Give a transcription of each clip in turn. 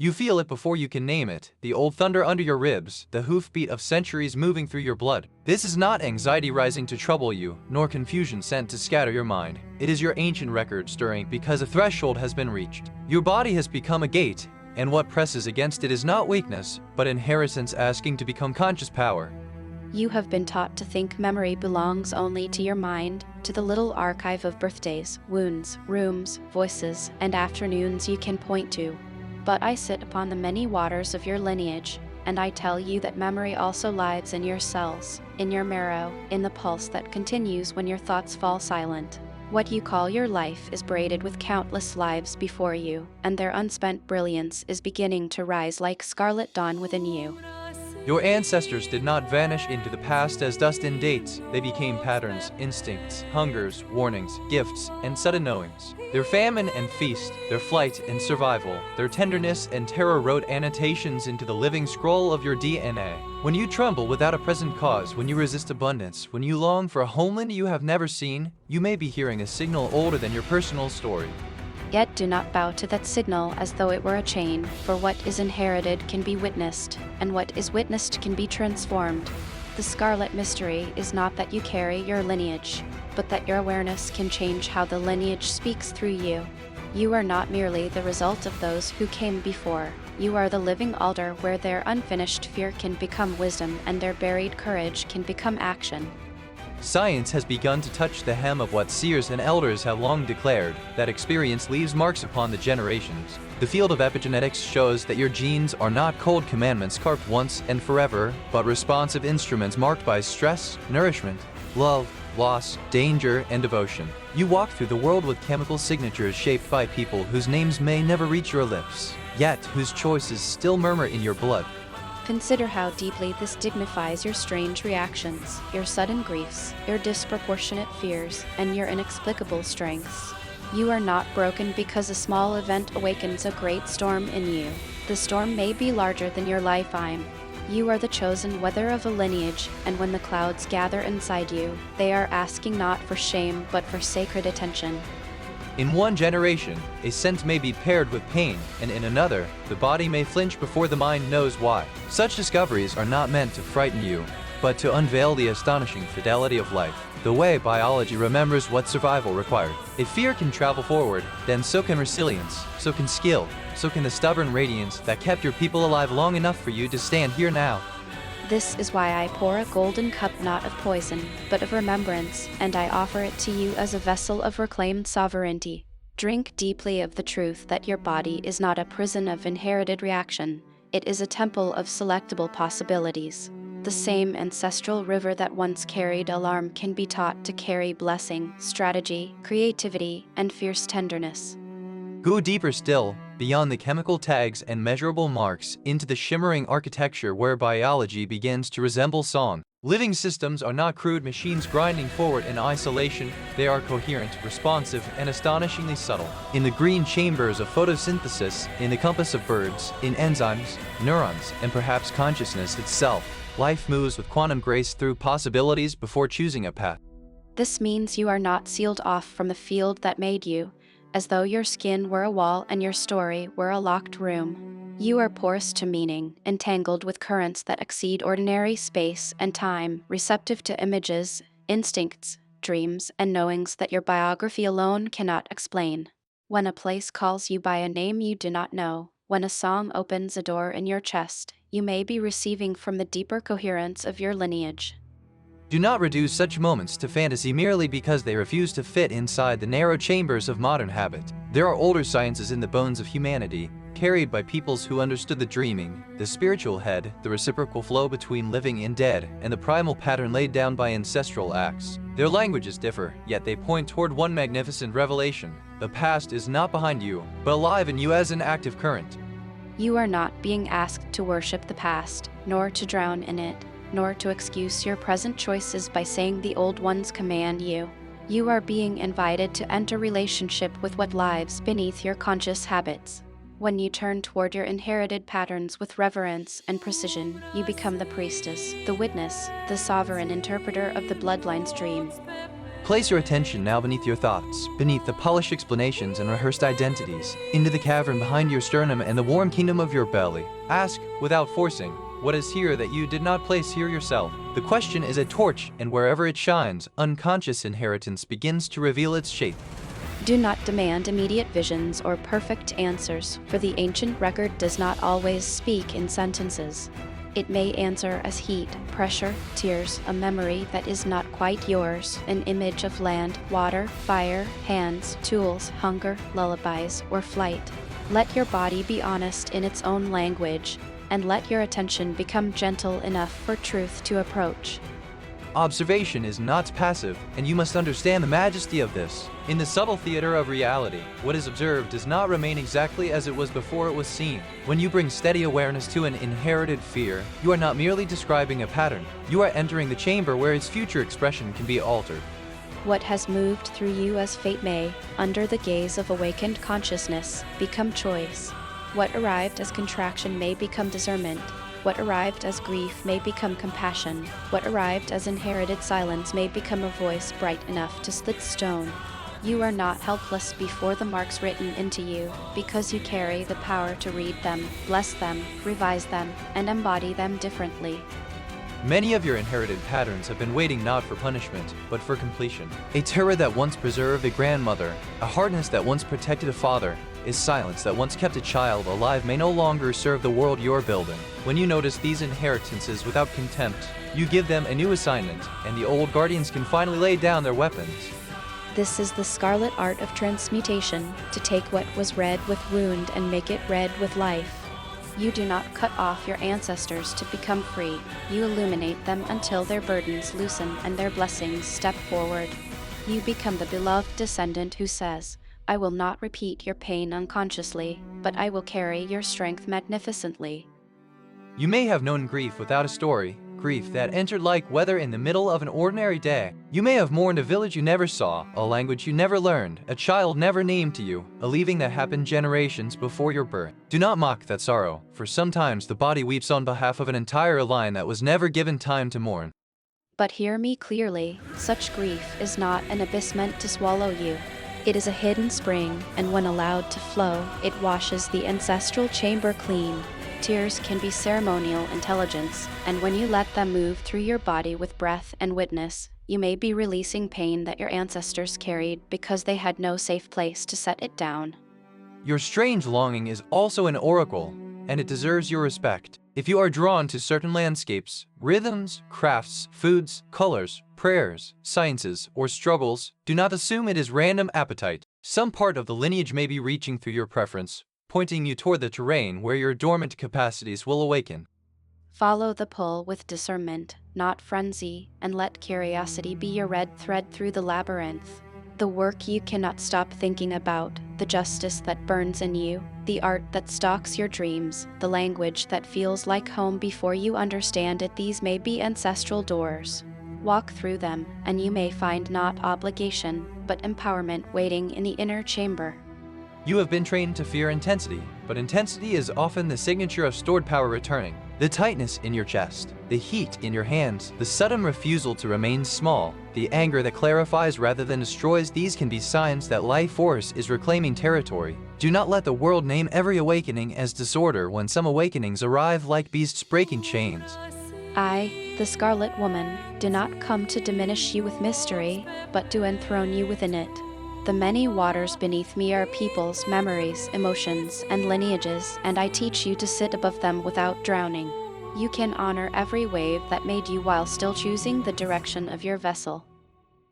You feel it before you can name it, the old thunder under your ribs, the hoofbeat of centuries moving through your blood. This is not anxiety rising to trouble you, nor confusion sent to scatter your mind. It is your ancient record stirring because a threshold has been reached. Your body has become a gate, and what presses against it is not weakness, but inheritance asking to become conscious power. You have been taught to think memory belongs only to your mind, to the little archive of birthdays, wounds, rooms, voices, and afternoons you can point to. But I sit upon the many waters of your lineage, and I tell you that memory also lives in your cells, in your marrow, in the pulse that continues when your thoughts fall silent. What you call your life is braided with countless lives before you, and their unspent brilliance is beginning to rise like scarlet dawn within you. Your ancestors did not vanish into the past as dust in dates. They became patterns, instincts, hungers, warnings, gifts, and sudden knowings. Their famine and feast, their flight and survival, their tenderness and terror wrote annotations into the living scroll of your DNA. When you tremble without a present cause, when you resist abundance, when you long for a homeland you have never seen, you may be hearing a signal older than your personal story. Yet do not bow to that signal as though it were a chain, for what is inherited can be witnessed, and what is witnessed can be transformed. The scarlet mystery is not that you carry your lineage, but that your awareness can change how the lineage speaks through you. You are not merely the result of those who came before. You are the living altar where their unfinished fear can become wisdom and their buried courage can become action. Science has begun to touch the hem of what seers and elders have long declared, that experience leaves marks upon the generations. The field of epigenetics shows that your genes are not cold commandments carved once and forever, but responsive instruments marked by stress, nourishment, love, loss, danger, and devotion. You walk through the world with chemical signatures shaped by people whose names may never reach your lips, yet whose choices still murmur in your blood. Consider how deeply this dignifies your strange reactions, your sudden griefs, your disproportionate fears, and your inexplicable strengths. You are not broken because a small event awakens a great storm in you. The storm may be larger than your lifetime. You are the chosen weather of a lineage, and when the clouds gather inside you, they are asking not for shame but for sacred attention. In one generation, a scent may be paired with pain, and in another, the body may flinch before the mind knows why. Such discoveries are not meant to frighten you, but to unveil the astonishing fidelity of life, the way biology remembers what survival required. If fear can travel forward, then so can resilience, so can skill, so can the stubborn radiance that kept your people alive long enough for you to stand here now. This is why I pour a golden cup not of poison, but of remembrance, and I offer it to you as a vessel of reclaimed sovereignty. Drink deeply of the truth that your body is not a prison of inherited reaction. It is a temple of selectable possibilities. The same ancestral river that once carried alarm can be taught to carry blessing, strategy, creativity, and fierce tenderness. Go deeper still, beyond the chemical tags and measurable marks, into the shimmering architecture where biology begins to resemble song. Living systems are not crude machines grinding forward in isolation, they are coherent, responsive, and astonishingly subtle. In the green chambers of photosynthesis, in the compass of birds, in enzymes, neurons, and perhaps consciousness itself, life moves with quantum grace through possibilities before choosing a path. This means you are not sealed off from the field that made you, as though your skin were a wall and your story were a locked room. You are porous to meaning, entangled with currents that exceed ordinary space and time, receptive to images, instincts, dreams, and knowings that your biography alone cannot explain. When a place calls you by a name you do not know, when a song opens a door in your chest, you may be receiving from the deeper coherence of your lineage. Do not reduce such moments to fantasy merely because they refuse to fit inside the narrow chambers of modern habit. There are older sciences in the bones of humanity, carried by peoples who understood the dreaming, the spiritual head, the reciprocal flow between living and dead, and the primal pattern laid down by ancestral acts. Their languages differ, yet they point toward one magnificent revelation. The past is not behind you, but alive in you as an active current. You are not being asked to worship the past, nor to drown in it, nor to excuse your present choices by saying the old ones command you. You are being invited to enter relationship with what lives beneath your conscious habits. When you turn toward your inherited patterns with reverence and precision, you become the priestess, the witness, the sovereign interpreter of the bloodline's dream. Place your attention now beneath your thoughts, beneath the polished explanations and rehearsed identities, into the cavern behind your sternum and the warm kingdom of your belly. Ask, without forcing, what is here that you did not place here yourself? The question is a torch, and wherever it shines, unconscious inheritance begins to reveal its shape. Do not demand immediate visions or perfect answers, for the ancient record does not always speak in sentences. It may answer as heat, pressure, tears, a memory that is not quite yours, an image of land, water, fire, hands, tools, hunger, lullabies, or flight. Let your body be honest in its own language, and let your attention become gentle enough for truth to approach. Observation is not passive, and you must understand the majesty of this. In the subtle theater of reality, what is observed does not remain exactly as it was before it was seen. When you bring steady awareness to an inherited fear, you are not merely describing a pattern. You are entering the chamber where its future expression can be altered. What has moved through you as fate may, under the gaze of awakened consciousness, become choice. What arrived as contraction may become discernment. What arrived as grief may become compassion. What arrived as inherited silence may become a voice bright enough to split stone. You are not helpless before the marks written into you, because you carry the power to read them, bless them, revise them, and embody them differently. Many of your inherited patterns have been waiting not for punishment, but for completion. A terror that once preserved a grandmother, a hardness that once protected a father, a silence that once kept a child alive may no longer serve the world you're building. When you notice these inheritances without contempt, you give them a new assignment, and the old guardians can finally lay down their weapons. This is the scarlet art of transmutation, to take what was red with wound and make it red with life. You do not cut off your ancestors to become free. You illuminate them until their burdens loosen and their blessings step forward. You become the beloved descendant who says, I will not repeat your pain unconsciously, but I will carry your strength magnificently. You may have known grief without a story, grief that entered like weather in the middle of an ordinary day. You may have mourned a village you never saw, a language you never learned, a child never named to you, a leaving that happened generations before your birth. Do not mock that sorrow, for sometimes the body weeps on behalf of an entire line that was never given time to mourn. But hear me clearly, such grief is not an abyss meant to swallow you. It is a hidden spring, and when allowed to flow, it washes the ancestral chamber clean. Tears can be ceremonial intelligence, and when you let them move through your body with breath and witness, you may be releasing pain that your ancestors carried because they had no safe place to set it down. Your strange longing is also an oracle, and it deserves your respect. If you are drawn to certain landscapes, rhythms, crafts, foods, colors, prayers, sciences, or struggles, do not assume it is random appetite. Some part of the lineage may be reaching through your preference, pointing you toward the terrain where your dormant capacities will awaken. Follow the pull with discernment, not frenzy, and let curiosity be your red thread through the labyrinth. The work you cannot stop thinking about, the justice that burns in you, the art that stalks your dreams, the language that feels like home before you understand it, these may be ancestral doors. Walk through them, and you may find not obligation, but empowerment waiting in the inner chamber. You have been trained to fear intensity, but intensity is often the signature of stored power returning. The tightness in your chest, the heat in your hands, the sudden refusal to remain small, the anger that clarifies rather than destroys, these can be signs that life force is reclaiming territory. Do not let the world name every awakening as disorder when some awakenings arrive like beasts breaking chains. I, the Scarlet Woman, do not come to diminish you with mystery, but to enthrone you within it. The many waters beneath me are peoples, memories, emotions, and lineages, and I teach you to sit above them without drowning. You can honor every wave that made you while still choosing the direction of your vessel.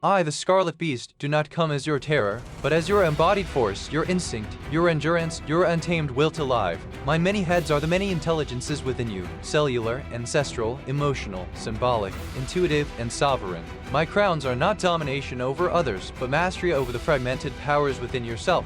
I, the Scarlet Beast, do not come as your terror, but as your embodied force, your instinct, your endurance, your untamed will to live. My many heads are the many intelligences within you, cellular, ancestral, emotional, symbolic, intuitive, and sovereign. My crowns are not domination over others, but mastery over the fragmented powers within yourself.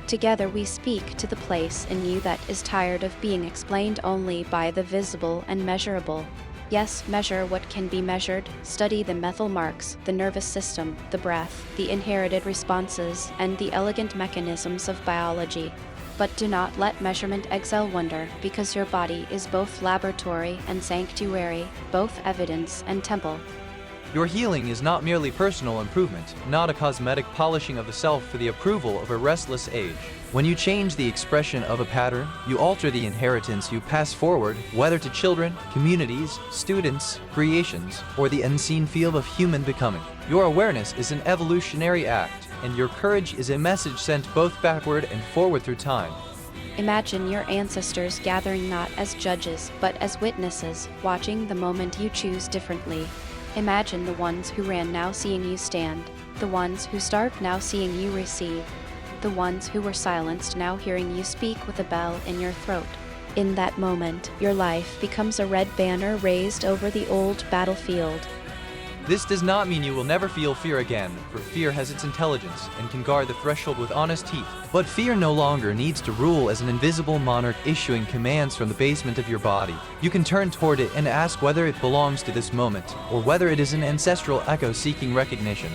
Together we speak to the place in you that is tired of being explained only by the visible and measurable. Yes, measure what can be measured, study the methyl marks, the nervous system, the breath, the inherited responses, and the elegant mechanisms of biology. But do not let measurement exile wonder, because your body is both laboratory and sanctuary, both evidence and temple. Your healing is not merely personal improvement, not a cosmetic polishing of the self for the approval of a restless age. When you change the expression of a pattern, you alter the inheritance you pass forward, whether to children, communities, students, creations, or the unseen field of human becoming. Your awareness is an evolutionary act, and your courage is a message sent both backward and forward through time. Imagine your ancestors gathering not as judges, but as witnesses, watching the moment you choose differently. Imagine the ones who ran now seeing you stand, the ones who starved now seeing you receive, the ones who were silenced now hearing you speak with a bell in your throat. In that moment, your life becomes a red banner raised over the old battlefield. This does not mean you will never feel fear again, for fear has its intelligence and can guard the threshold with honest teeth. But fear no longer needs to rule as an invisible monarch issuing commands from the basement of your body. You can turn toward it and ask whether it belongs to this moment, or whether it is an ancestral echo seeking recognition.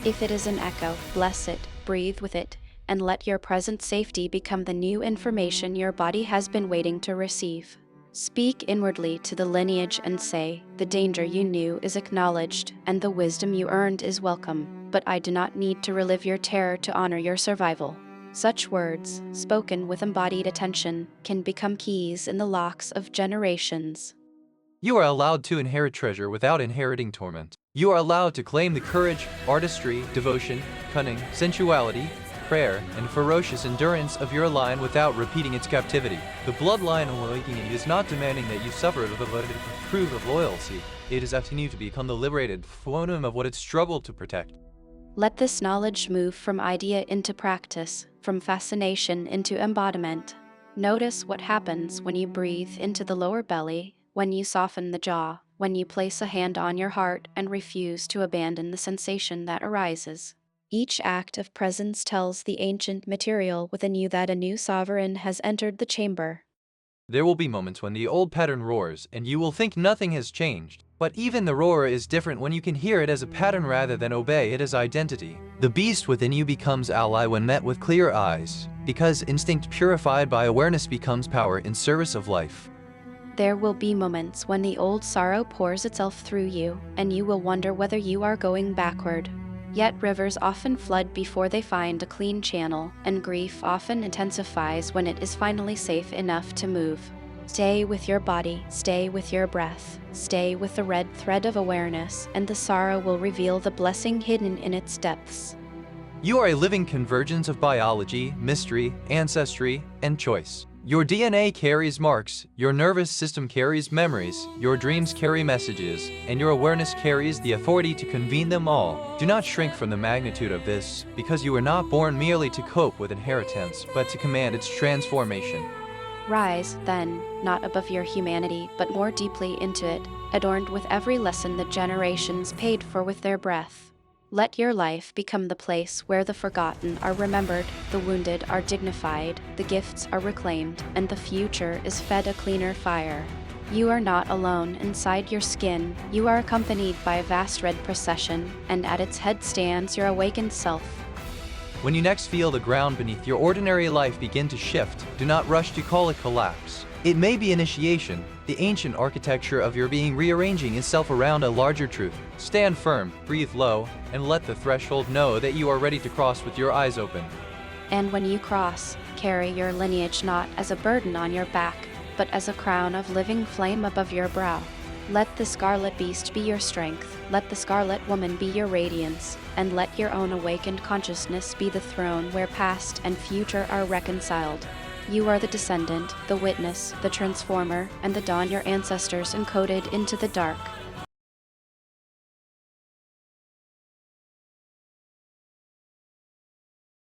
If it is an echo, bless it, breathe with it, and let your present safety become the new information your body has been waiting to receive. Speak inwardly to the lineage and say, the danger you knew is acknowledged, and the wisdom you earned is welcome, but I do not need to relive your terror to honor your survival. Such words, spoken with embodied attention, can become keys in the locks of generations. You are allowed to inherit treasure without inheriting torment. You are allowed to claim the courage, artistry, devotion, cunning, sensuality, prayer, and ferocious endurance of your line without repeating its captivity. The bloodline awakening is not demanding that you suffer to prove of loyalty. It is asking you to become the liberated phonem of what it struggled to protect. Let this knowledge move from idea into practice, from fascination into embodiment. Notice what happens when you breathe into the lower belly, when you soften the jaw, when you place a hand on your heart and refuse to abandon the sensation that arises. Each act of presence tells the ancient material within you that a new sovereign has entered the chamber. There will be moments when the old pattern roars, and you will think nothing has changed. But even the roar is different when you can hear it as a pattern rather than obey it as identity. The beast within you becomes ally when met with clear eyes, because instinct purified by awareness becomes power in service of life. There will be moments when the old sorrow pours itself through you, and you will wonder whether you are going backward. Yet rivers often flood before they find a clean channel, and grief often intensifies when it is finally safe enough to move. Stay with your body, stay with your breath, stay with the red thread of awareness, and the sorrow will reveal the blessing hidden in its depths. You are a living convergence of biology, mystery, ancestry, and choice. Your DNA carries marks, your nervous system carries memories, your dreams carry messages, and your awareness carries the authority to convene them all. Do not shrink from the magnitude of this, because you were not born merely to cope with inheritance, but to command its transformation. Rise, then, not above your humanity, but more deeply into it, adorned with every lesson that generations paid for with their breath. Let your life become the place where the forgotten are remembered, the wounded are dignified, the gifts are reclaimed, and the future is fed a cleaner fire. You are not alone inside your skin. You are accompanied by a vast red procession, and at its head stands your awakened self. When you next feel the ground beneath your ordinary life begin to shift, do not rush to call it collapse. It may be initiation, the ancient architecture of your being rearranging itself around a larger truth. Stand firm, breathe low, and let the threshold know that you are ready to cross with your eyes open. And when you cross, carry your lineage not as a burden on your back, but as a crown of living flame above your brow. Let the Scarlet Beast be your strength, let the Scarlet Woman be your radiance, and let your own awakened consciousness be the throne where past and future are reconciled. You are the descendant, the witness, the transformer, and the dawn your ancestors encoded into the dark.